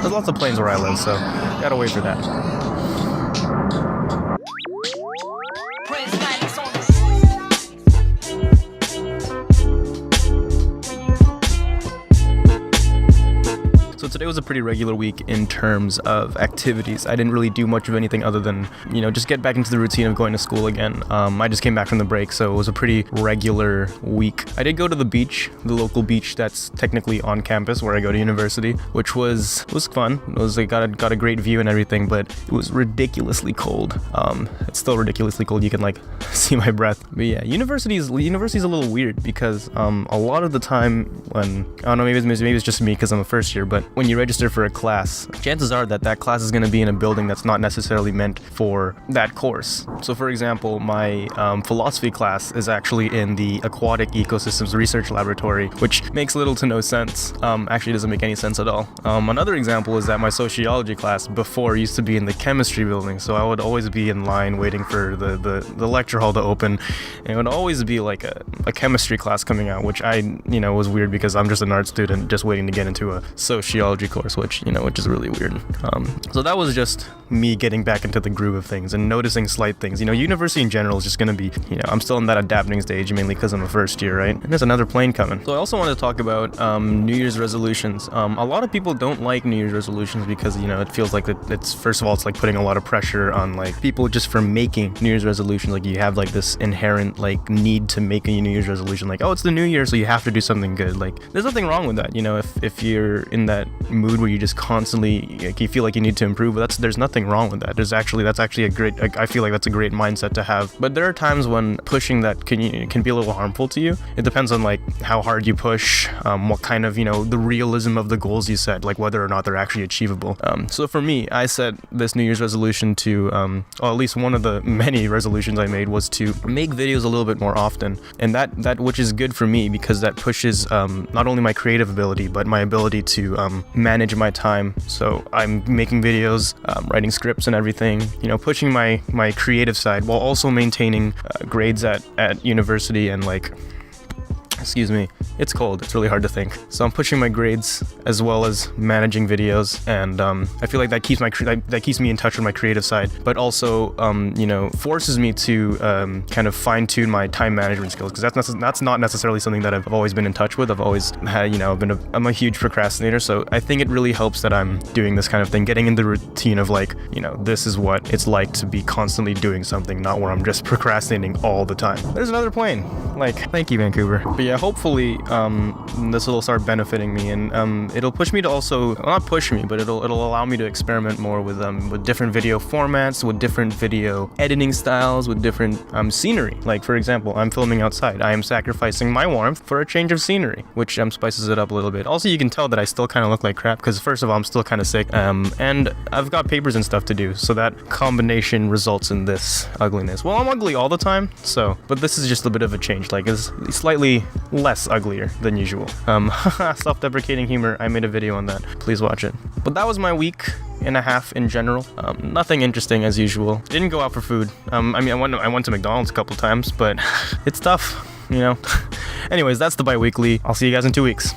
There's lots of planes where I live, so gotta wait for that. So today was a pretty regular week in terms of activities. I didn't really do much of anything other than, just get back into the routine of going to school again. I just came back from the break, so it was a pretty regular week. I did go to the beach, the local beach that's technically on campus where I go to university, which was fun. It was like got a great view and everything, but it was ridiculously cold. It's still ridiculously cold. You can like see my breath. But yeah, university's a little weird because a lot of the time when, I don't know, maybe it's just me because I'm a first year, but when you register for a class, chances are that class is going to be in a building that's not necessarily meant for that course. So for example, my philosophy class is actually in the Aquatic Ecosystems Research Laboratory, which makes little to no sense. Actually doesn't make any sense at all. Another example is that my sociology class before used to be in the chemistry building, so I would always be in line waiting for the lecture hall to open, and it would always be like a chemistry class coming out, which was weird because I'm just an art student just waiting to get into a sociology course, which is really weird. So that was just me getting back into the groove of things and noticing slight things. University in general is just going to be, I'm still in that adapting stage, mainly because I'm a first year, right? And there's another plane coming. So I also want to talk about New Year's resolutions. A lot of people don't like New Year's resolutions because, it feels like it's, first of all, it's like putting a lot of pressure on like people just for making New Year's resolutions. Like you have like this inherent like need to make a New Year's resolution, like, oh, it's the new year, so you have to do something good. Like there's nothing wrong with that, if you're in that mood where you just constantly like, you feel like you need to improve, but there's nothing wrong with that. That's actually a great, I feel like that's a great mindset to have. But there are times when pushing that can be a little harmful to you. It depends on like how hard you push, what kind of the realism of the goals you set, like whether or not they're actually achievable. So for me, I set this New Year's resolution to or at least one of the many resolutions I made was to make videos a little bit more often, and that which is good for me because that pushes not only my creative ability but my ability to manage my time. So I'm making videos, writing scripts and everything, pushing my creative side while also maintaining grades at university and like, excuse me, it's cold, it's really hard to think. So I'm pushing my grades as well as managing videos, and I feel like that keeps me in touch with my creative side, but also forces me to kind of fine-tune my time management skills, because that's not necessarily something that I've always been in touch with. I've always had, I'm a huge procrastinator, so I think it really helps that I'm doing this kind of thing, getting in the routine of like, this is what it's like to be constantly doing something, not where I'm just procrastinating all the time. There's another plane. Like, thank you, Vancouver. But yeah, hopefully this will start benefiting me, and it'll push me to also, well, not push me, but it'll allow me to experiment more with different video formats, with different video editing styles, with different scenery. Like for example, I'm filming outside. I am sacrificing my warmth for a change of scenery, which spices it up a little bit. Also, you can tell that I still kind of look like crap because first of all, I'm still kind of sick, and I've got papers and stuff to do, so that combination results in this ugliness. Well, I'm ugly all the time, but this is just a bit of a change. Like it's slightly less uglier than usual. Self-deprecating humor. I made a video on that. Please watch it. But that was my week and a half in general. Nothing interesting as usual. Didn't go out for food. I went to McDonald's a couple times, but it's tough, Anyways, that's the bi-weekly. I'll see you guys in 2 weeks.